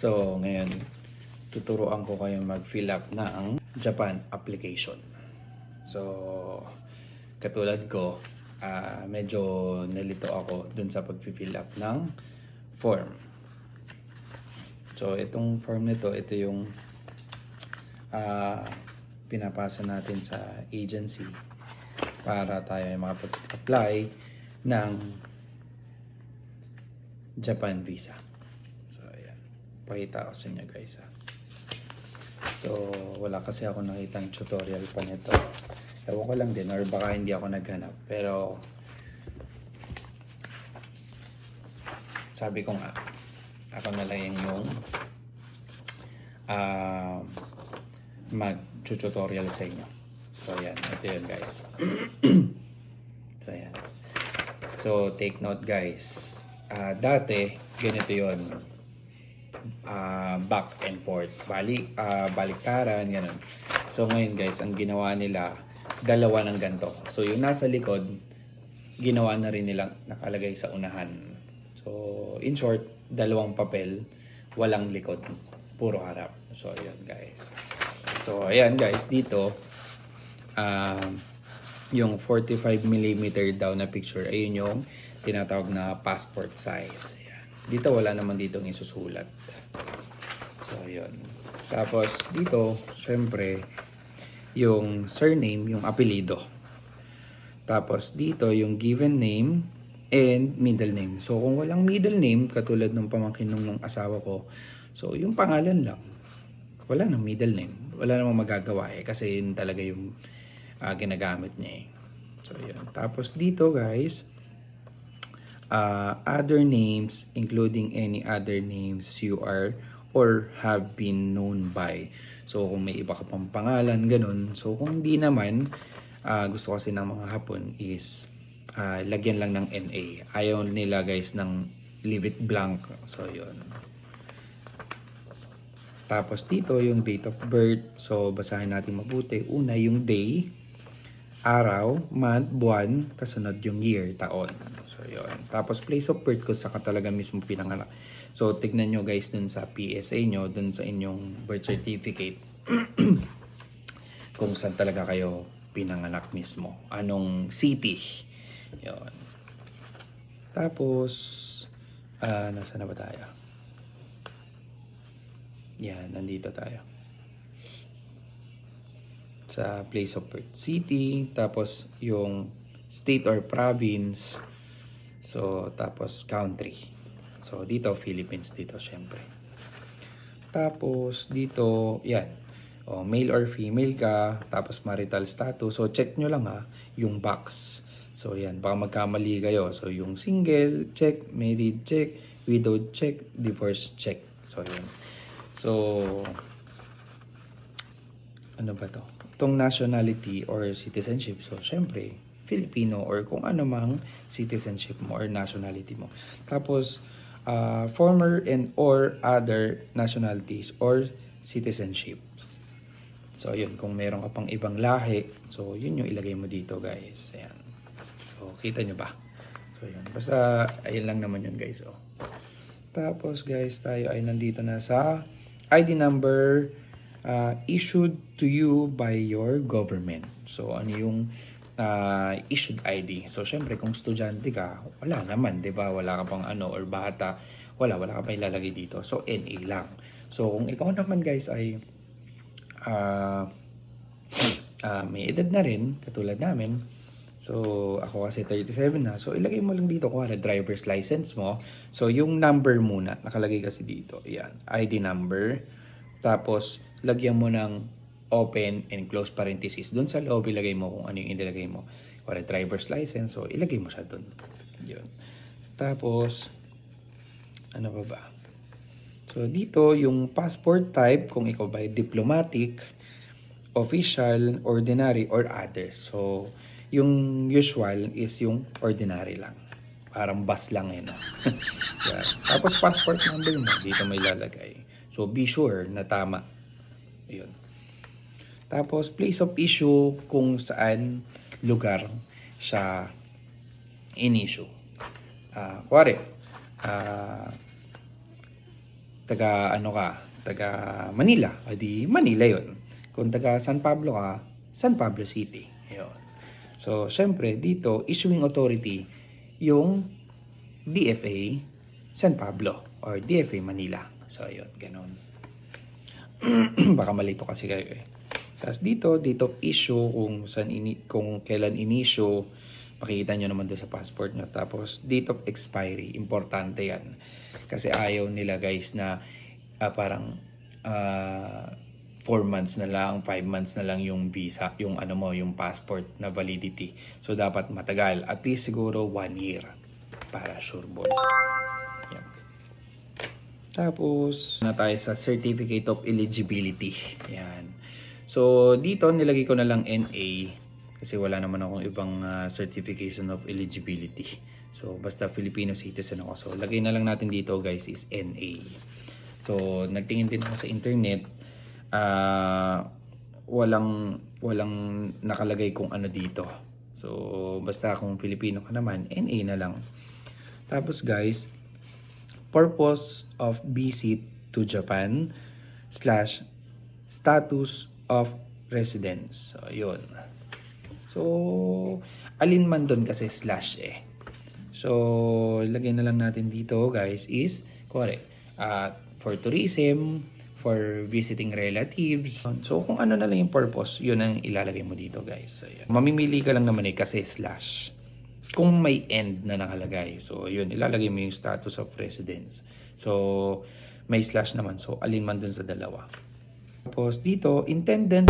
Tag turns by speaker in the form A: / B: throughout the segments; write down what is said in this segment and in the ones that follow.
A: So, ngayon, tuturuan ko kayo mag-fill up ng Japan application. So, katulad ko, medyo nalito ako dun sa pag-fill up ng form. So, itong form nito, ito yung pinapasa natin sa agency para tayo ay makapag-apply ng Japan visa. So, ayan. Pakita ko sa inyo guys. So, wala kasi ako nakitang tutorial pa nito. Ewan ko lang din or baka hindi ako naghanap. Pero, sabi ko nga, ako na lang yung mag-tutorial sa inyo. So, ayan. Ito yun guys. So, ayan. So, take note guys. Dati, ganito yun. Back and forth. Baliktaran, ganun. So, ngayon guys, ang ginawa nila, dalawa ng ganito. So, yung nasa likod, ginawa na rin nilang nakalagay sa unahan. So, in short, dalawang papel, walang likod. Puro harap. So, ayan guys. So, ayan guys, dito, yung 45mm daw na picture, ayun yung tinatawag na passport size. Ayan. Dito, wala naman ditong isusulat. So, ayun. Tapos, dito, syempre, yung surname, yung apelido. Tapos, dito, yung given name and middle name. So, kung walang middle name, katulad ng pamangkin ng asawa ko, so, yung pangalan lang. Wala nang middle name. Wala namang magagawa kasi yun talaga yung ginagamit niya So, yun. Tapos, dito, guys, other names, including any other names you are or have been known by. So, kung may iba ka pang pangalan, ganun. So, kung hindi naman, gusto kasi ng mga Hapon is lagyan lang ng NA. Ayaw nila guys ng leave it blank. So, yun. Tapos, dito yung date of birth. So, basahin natin mabuti. Una, yung day, araw, month, buwan, kasunod yung year, taon. So, yun. Tapos, place of birth kung saka talaga mismo pinanganak. So, tignan nyo guys dun sa PSA nyo, dun sa inyong birth certificate, kung saan talaga kayo pinanganak mismo. Anong city. Yun. Tapos, nasa na ba tayo? Yan, nandito tayo. Sa place of birth, city, tapos yung state or province, so tapos country. So dito Philippines dito syempre. Tapos dito yan, male or female ka, tapos marital status. So check nyo lang yung box. So yan, baka magkamali kayo. So yung single, check, married, check, widowed, check, divorce, check. So yan. So ano ba to? Itong nationality or citizenship. So, syempre, Filipino or kung ano mang citizenship mo or nationality mo. Tapos, former and or other nationalities or citizenship. So, yun. Kung meron ka pang ibang lahi, so, yun yung ilagay mo dito, guys. Ayan. So, kita nyo ba? So, yun. Basta, ayun lang naman yun, guys. Tapos, guys, tayo ay nandito na sa ID number issued to you by your government. So, ano yung issued ID? So, syempre, kung estudyante ka, wala naman, di ba? Wala ka pang ano, or bata, wala ka pa ilalagay dito. So, NA lang. So, kung ikaw naman, guys, ay may edad na rin, katulad namin, so, ako kasi 37 na. So, ilagay mo lang dito, kuwari, driver's license mo. So, yung number muna, nakalagay kasi dito. Yan, ID number. Tapos, lagyan mo ng open and close parenthesis. Doon sa loob, ilagay mo kung ano yung ilagay mo. Kuwari, driver's license. So, ilagay mo siya doon. Yun. Tapos, ano ba? So, dito, yung passport type, kung ikaw ba ay diplomatic, official, ordinary, or other. So, yung usual is yung ordinary lang. Parang bus lang no? Yeah. Tapos, passport number mo, dito may lalagay. So, be sure na tama. Yun. Tapos, place of issue kung saan lugar siya in-issue. Kuwari, taga ano ka, taga Manila, edi Manila yon. Kung taga San Pablo ka, San Pablo City. Ayun. So, syempre, dito, issuing authority, yung DFA San Pablo or DFA Manila. So, ayun, ganun. Baka malito kasi kayo eh. Tapos dito of issue kung kailan in-issue, makikita nyo naman doon sa passport nyo. Tapos date of expiry, importante yan. Kasi ayaw nila guys na parang 4 months na lang, 5 months na lang yung visa, yung yung passport na validity. So dapat matagal, at least siguro 1 year para sure ball. Yan. Tapos na tayo sa certificate of eligibility. Yan. So dito nilagay ko na lang NA kasi wala naman akong ibang certification of eligibility. So basta Filipino citizen ako. So lagay na lang natin dito guys is NA. So nagtingin din ako sa internet, walang nakalagay kung ano dito. So basta kung Filipino ka naman, NA na lang. Tapos guys, purpose of visit to Japan / status of residence. So yun. So alin man doon kasi slash eh. So ilagay na lang natin dito guys is for tourism, for visiting relatives. So kung ano na lang yung purpose, yun ang ilalagay mo dito guys. So, yun. Mamimili ka lang naman eh kasi slash. Kung may end na nakalagay. So yun, ilalagay mo yung status of residence. So may slash naman. So alin man dun sa dalawa. Tapos dito, intended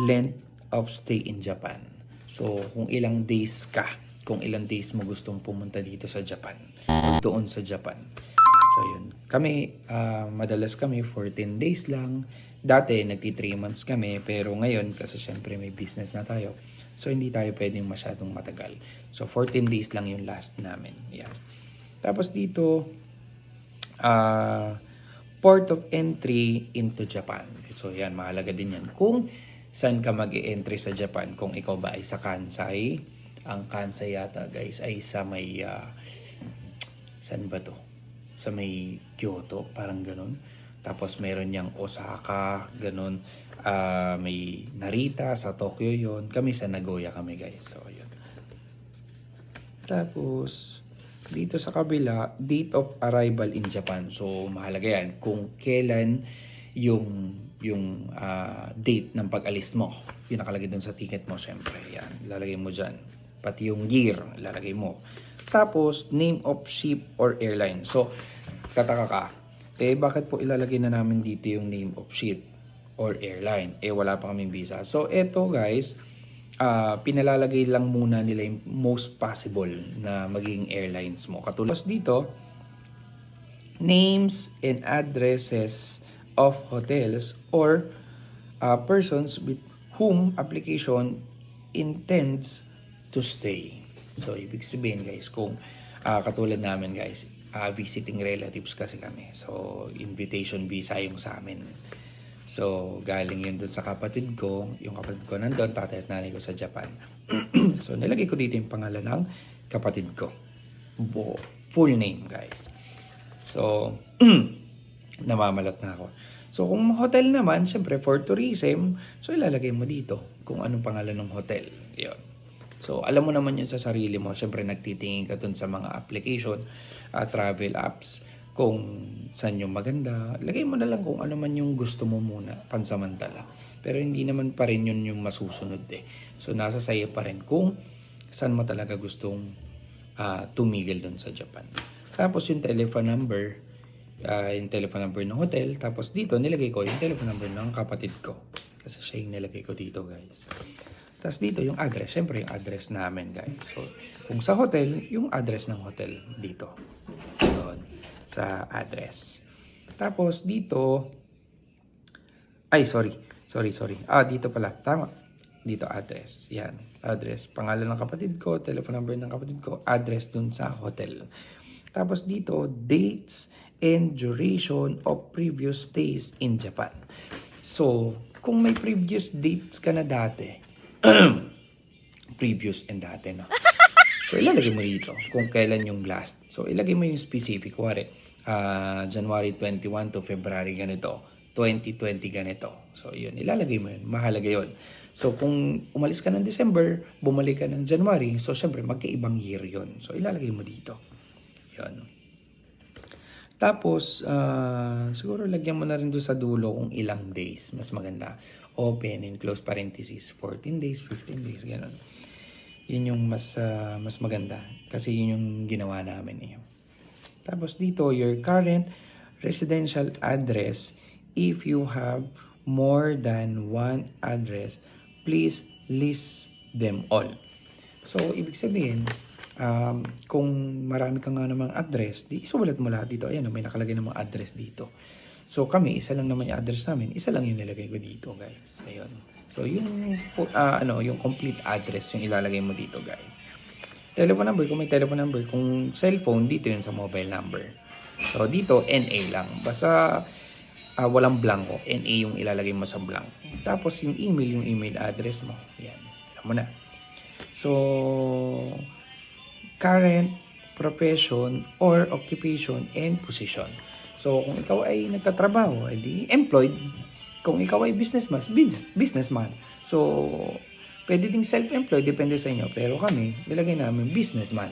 A: length of stay in Japan. So kung ilang days mo gustong pumunta dito sa Japan, doon sa Japan. So yun, kami madalas kami 14 days lang. Dati nagti 3 months kami, pero ngayon kasi syempre may business na tayo, so hindi tayo pwedeng masyadong matagal. So 14 days lang yung last namin. Yan. Tapos dito port of entry into Japan. So yan, mahalaga din yan kung saan ka mag-e-entry sa Japan. Kung ikaw ba ay sa Kansai. Ang Kansai yata guys ay sa may saan ba to? Sa may Kyoto, parang ganun. Tapos meron yang Osaka, ganun. May Narita sa Tokyo yon. Kami sa Nagoya kami guys. So yun. Tapos dito sa kabila, date of arrival in Japan. So mahalaga yan kung kailan yung date ng pag-alis mo. Yung nakalagay dun sa ticket mo, syempre. Yan, ilalagay mo dyan. Pati yung year, ilalagay mo. Tapos, name of ship or airline. So, tataka ka, bakit po ilalagay na namin dito yung name of ship or airline? Wala pa kaming visa. So, eto guys, pinalalagay lang muna nila yung most possible na maging airlines mo. Katulad dito, names and addresses of hotels or persons with whom application intends to stay. So, ibig sabihin guys, kung katulad namin guys, visiting relatives kasi kami. So, invitation visa yung sa amin. So, galing yun dun sa kapatid ko. Yung kapatid ko nandun, tatay at nanay ko sa Japan. So, nilagay ko dito yung pangalan ng kapatid ko. Full name, guys. So, namamalot na ako. So, kung hotel naman, syempre, for tourism, so ilalagay mo dito kung anong pangalan ng hotel. Yun. So, alam mo naman yun sa sarili mo. Syempre, nagtitingin ka dun sa mga application, travel apps, kung saan yung maganda. Lagay mo na lang kung ano man yung gusto mo muna, pansamantala. Pero hindi naman pa rin yun yung masusunod eh. So, nasa sayo pa rin kung saan mo talaga gustong tumigil dun sa Japan. Tapos yung telephone number ng hotel. Tapos dito, nilagay ko yung telephone number ng kapatid ko. Kasi siya yung nilagay ko dito, guys. Tapos dito, yung address. Siyempre, yung address namin, guys. So, kung sa hotel, yung address ng hotel dito. Doon, sa address. Tapos dito, sorry. Dito pala. Tama. Dito, address. Yan. Address. Pangalan ng kapatid ko, telephone number ng kapatid ko, address dun sa hotel. Tapos dito, dates and duration of previous stays in Japan. So, kung may previous dates ka na dati, previous and dati, no? So, ilalagay mo dito kung kailan yung last. So, ilagay mo yung specific. Kuwari, January 21 to February ganito. 2020 ganito. So, yun. Ilalagay mo yun. Mahalaga yun. So, kung umalis ka ng December, bumalik ka ng January, so, syempre, magkaibang year yun. So, ilalagay mo dito. Yun. Tapos, siguro lagyan mo na rin doon sa dulo kung ilang days. Mas maganda. Open and close parenthesis. 14 days, 15 days, gano'n. Yun yung mas maganda. Kasi yun yung ginawa namin eh. Tapos dito, your current residential address. If you have more than one address, please list them all. So, ibig sabihin, kung marami ka nga namang address, di isulat mo lahat dito. Ayan, may nakalagay namang address dito. So, kami, isa lang naman yung address namin. Isa lang yung nilagay ko dito, guys. Ayun. So, yung complete address yung ilalagay mo dito, guys. Telephone number, kung may telephone number. Kung cellphone, dito yun sa mobile number. So, dito, NA lang. Basta walang blanco. NA yung ilalagay mo sa blank. Tapos, yung email address mo. Yan. Alam mo na. So, current, profession, or occupation, and position. So, kung ikaw ay nagtatrabaho, edi employed. Kung ikaw ay businessman. So, pwede ding self-employed, depende sa inyo. Pero kami, nilagay namin businessman.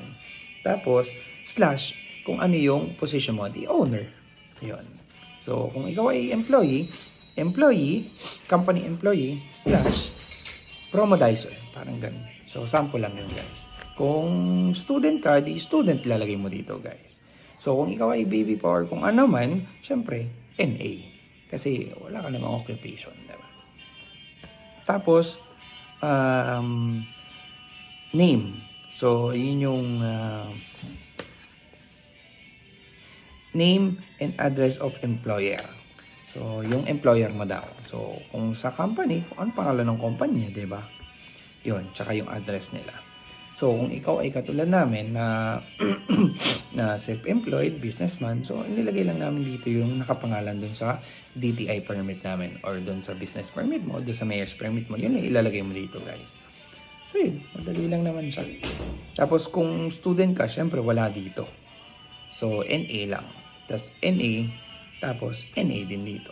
A: Tapos, slash, kung ano yung position mo, the owner. Yun. So, kung ikaw ay employee, company employee, slash, promodizer. Parang ganun. So, sample lang yun, guys. Kung student ka, di student lalagay mo dito, guys. So, kung ikaw ay baby pa or kung ano man, syempre, NA. Kasi wala ka namang occupation, diba? Tapos, name. So, yun yung name and address of employer. So, yung employer mo daw. So, kung sa company, kung ano pangalan ng company, diba? Yun, tsaka yung address nila. So, kung ikaw ay katulad namin na na self-employed, businessman, so nilagay lang namin dito yung nakapangalan dun sa DTI permit namin or dun sa business permit mo, dun sa mayor's permit mo, yun lang ilalagay mo dito, guys. So, yun, madali lang naman siya. Tapos, kung student ka, syempre wala dito. So, NA lang. Tapos, NA, tapos NA din dito.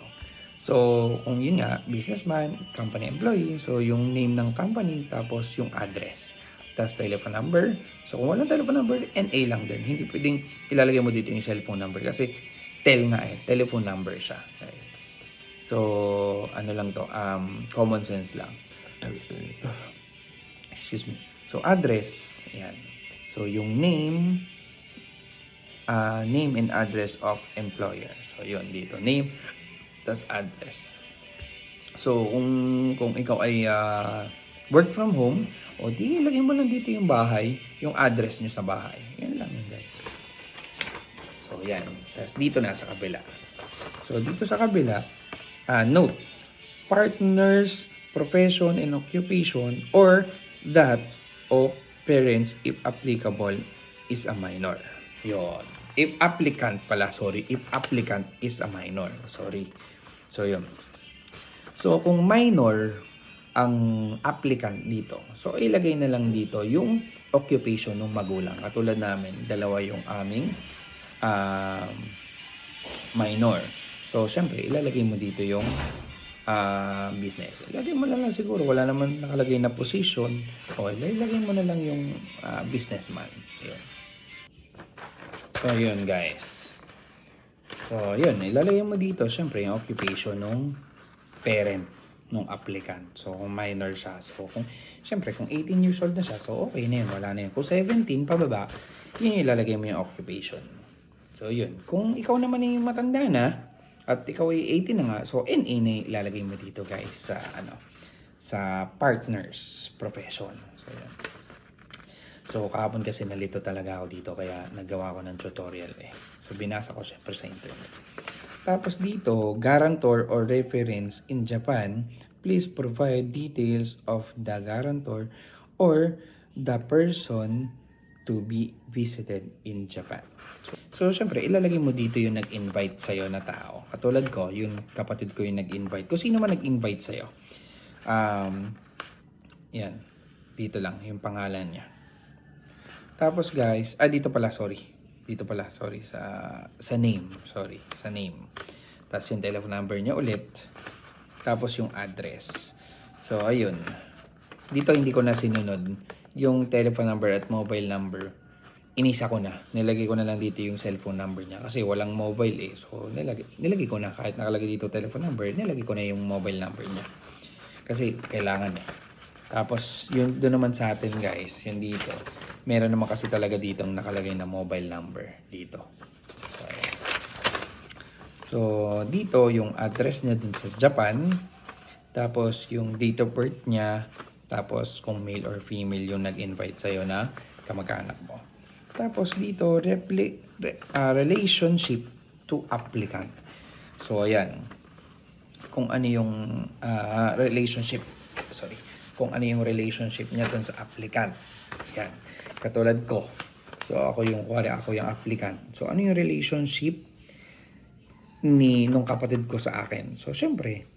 A: So, kung yun nga, businessman, company employee, so yung name ng company, tapos yung address. Tapos telephone number. So, kung walang telephone number, NA lang din. Hindi pwedeng ilalagay mo dito yung cellphone number kasi telephone number siya, guys. So, ano lang to, common sense lang. Excuse me. So, address, ayan. So, yung name and address of employer. So, yun dito. Name, tas address. So, kung ikaw ay work from home, o di ilagay mo lang dito yung bahay, yung address nyo sa bahay. Yan lang yun, guys. So, yan. Tapos dito na sa kabila. So, dito sa kabila, note, partners, profession, and occupation, or that of parents, if applicable, is a minor. Yun. If applicant is a minor. Sorry. So, yun. So, kung minor ang applicant dito, so ilagay na lang dito yung occupation ng magulang. Katulad namin, dalawa yung aming minor. So, syempre, ilalagay mo dito yung business. Ilagay mo na lang siguro, wala naman nakalagay na position. O, ilagay mo na lang yung businessman. Yun. So, yun, guys. So, yun, ilalagay mo dito, syempre, yung occupation ng parent nung applicant. So, kung minor siya. So, syempre, kung 18 years old na siya, so okay na yun, wala na yun. Kung 17, pababa, yun yung ilalagay mo yung occupation. So, yun. Kung ikaw naman yung matanda na, at ikaw ay 18 na nga, so NA na ilalagay mo dito, guys, sa partners profession. So, yun. So, kahapon kasi nalito talaga ako dito, kaya nagawa ko ng tutorial eh. So, binasa ko syempre sa internet. Tapos dito, guarantor or reference in Japan, please provide details of the guarantor or the person to be visited in Japan. So, syempre, ilalagay mo dito yung nag-invite sa'yo na tao. Katulad ko, yung kapatid ko yung nag-invite. Kung sino man nag-invite sa'yo. Yan. Dito lang, yung pangalan niya. Tapos guys, dito pala, sorry. Dito pala, sorry, sa name. Sorry, sa name. Tapos yung telephone number niya ulit. Tapos yung address. So, ayun. Dito hindi ko na sinunod yung telephone number at mobile number. Inisa ko na. Nilagay ko na lang dito yung cellphone number niya. Kasi walang mobile eh. So, nilagay ko na. Kahit nakalagay dito telephone number, nilagay ko na yung mobile number niya. Kasi kailangan eh. Tapos, yun doon naman sa atin guys, yun dito. Meron naman kasi talaga dito nakalagay na mobile number dito. So, dito yung address niya dun sa Japan. Tapos, yung date of birth niya. Tapos, kung male or female yung nag-invite sa'yo na kamag-anak mo. Tapos, dito, relationship to applicant. So, ayan. Kung ano yung relationship. Sorry. Kung ano yung relationship niya dun sa applicant. Yan. Katulad ko. So, ako yung applicant. So, ano yung relationship nung kapatid ko sa akin? So, syempre,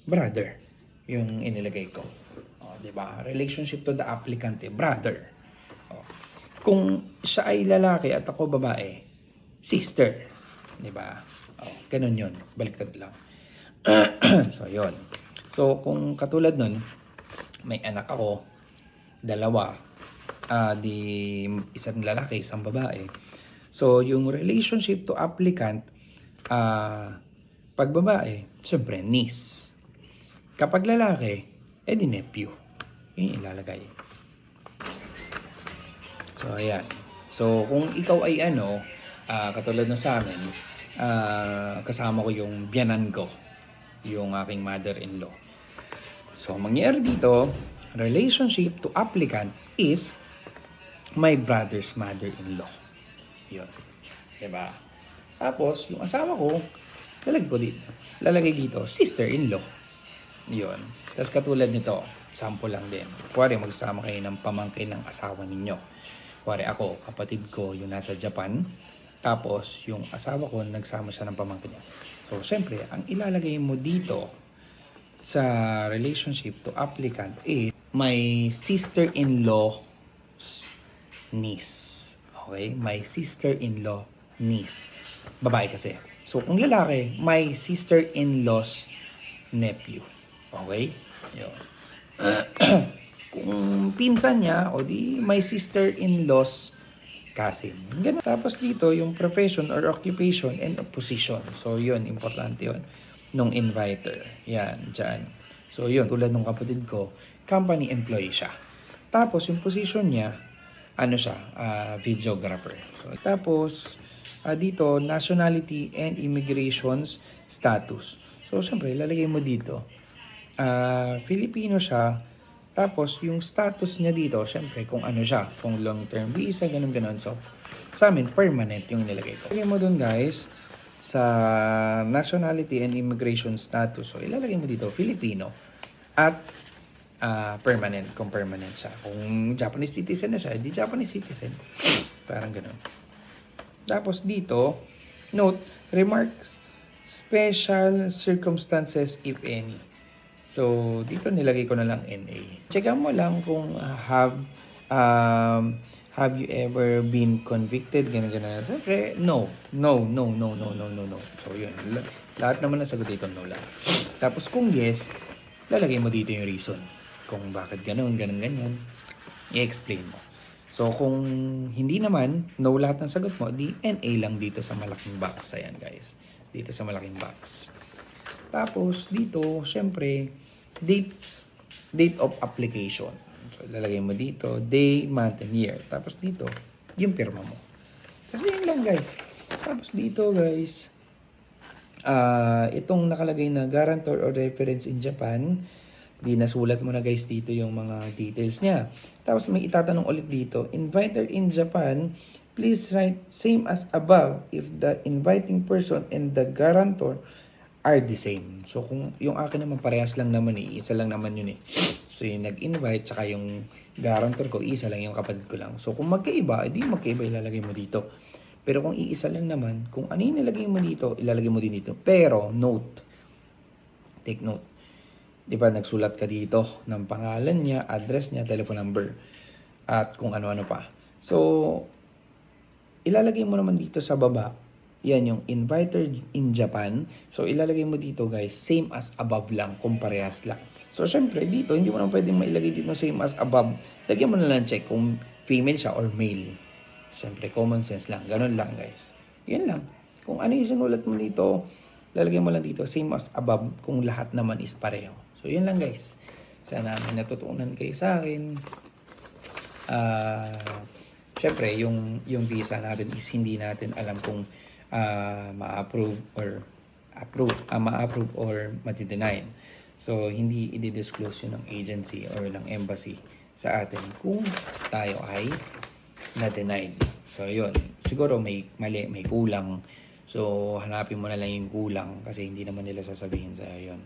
A: brother. Yung inilagay ko. O, diba? Relationship to the applicant eh. Brother. O. Kung siya ay lalaki at ako babae, sister. Diba? O, ganun yun. Baliktad lang. So, yun. So, kung katulad nun, may anak ako, dalawa, isang lalaki, isang babae. So, yung relationship to applicant, pag babae, syempre, niece. Kapag lalaki, edi nephew. Yun ilalagay. So, ayan. So, kung ikaw ay katulad ng sa amin, kasama ko yung biyanan ko, yung aking mother-in-law. So, mangyayari dito, relationship to applicant is my brother's mother-in-law. Yun. Diba? Tapos, yung asawa ko, lalagay dito, sister-in-law. Yun. Tapos katulad nito, sample lang din. Kuwari, magsama kayo ng pamangkin ng asawa ninyo. Kuwari ako, kapatid ko, yung nasa Japan. Tapos, yung asawa ko, nagsama siya ng pamangkin niya. So, syempre, ang ilalagay mo dito sa relationship to applicant is my sister-in-law's niece. Okay? My sister-in-law niece. Babae kasi. So, kung lalaki, my sister-in-law's nephew. Okay? Yun. Kung pinsan niya, o di my sister-in-law's cousin. Ganun. Tapos dito, yung profession or occupation and position. So, yun. Importante yun. Nung inviter. Yan, dyan. So, yun. Tulad nung kapatid ko, company employee siya. Tapos, yung position niya, videographer. So, tapos, dito, nationality and immigrations status. So, siyempre, lalagay mo dito. Filipino siya. Tapos, yung status niya dito, siyempre, kung ano siya. Kung long-term visa, ganun-ganun. So, sa amin, permanent yung nilagay ko. Lagay mo dun, guys, sa nationality and immigration status. So, ilalagay mo dito, Filipino. At permanent, kung permanent siya. Kung Japanese citizen na siya, di Japanese citizen. Parang ganun. Tapos dito, note, remarks, special circumstances if any. So, dito nilagay ko na lang NA. Checkan mo lang kung have you ever been convicted? Ganun. Siyempre, no. So, yun. Lahat naman ang sagot dito, no lang. Tapos, kung yes, lalagay mo dito yung reason. Kung bakit ganun. I-explain mo. So, kung hindi naman, no lahat ng sagot mo, di NA lang dito sa malaking box. Ayan, guys. Dito sa malaking box. Tapos, dito, syempre, date of application. So, lalagay mo dito, day, month, and year. Tapos dito, yung pirma mo. Kasi yun lang, guys. Tapos dito, guys, itong nakalagay na guarantor or reference in Japan, di nasulat mo na, guys, dito yung mga details niya. Tapos may itatanong ulit dito, inviter in Japan, please write same as above if the inviting person and the guarantor are the same. So, kung yung akin naman parehas lang naman isa lang naman yun eh. So, yung nag-invite, tsaka yung guarantor ko, isa lang yung kapatid ko lang. So, kung magkaiba, edi magkaiba ilalagay mo dito. Pero kung iisa lang naman, kung ano yung ilalagay mo dito, ilalagay mo din dito. Pero, note. Take note. Di ba, nagsulat ka dito ng pangalan niya, address niya, telephone number, at kung ano-ano pa. So, ilalagay mo naman dito sa baba, yan yung inviter in Japan. So, ilalagay mo dito guys, same as above lang, kung parehas lang. So, syempre, dito, hindi mo naman pwedeng mailagay dito same as above. Lagyan mo na lang check kung female siya or male. Syempre, common sense lang. Ganun lang guys. Yan lang. Kung ano yung sinulat mo dito, lalagay mo lang dito, same as above, kung lahat naman is pareho. So, yun lang guys. Sana may natutunan kayo sa akin. Syempre, yung visa natin is hindi natin alam kung ma-approve or ma-approve or ma-deny. So, hindi i-disclose yun ng agency or ng embassy sa atin kung tayo ay na-denied. So, yun. Siguro may mali, may kulang. So, hanapin mo na lang yung kulang kasi hindi naman nila sasabihin sa yun.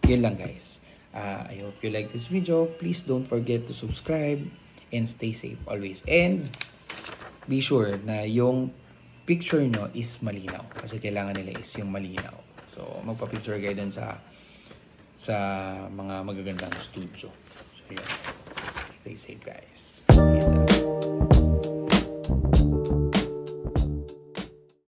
A: Yun lang guys. I hope you like this video. Please don't forget to subscribe and stay safe always. And be sure na yung picture nyo is malinaw. Kasi kailangan nila is yung malinaw. So, magpa-picture kayo dun sa mga magagandang studio. So, yun. Stay safe guys. Peace out.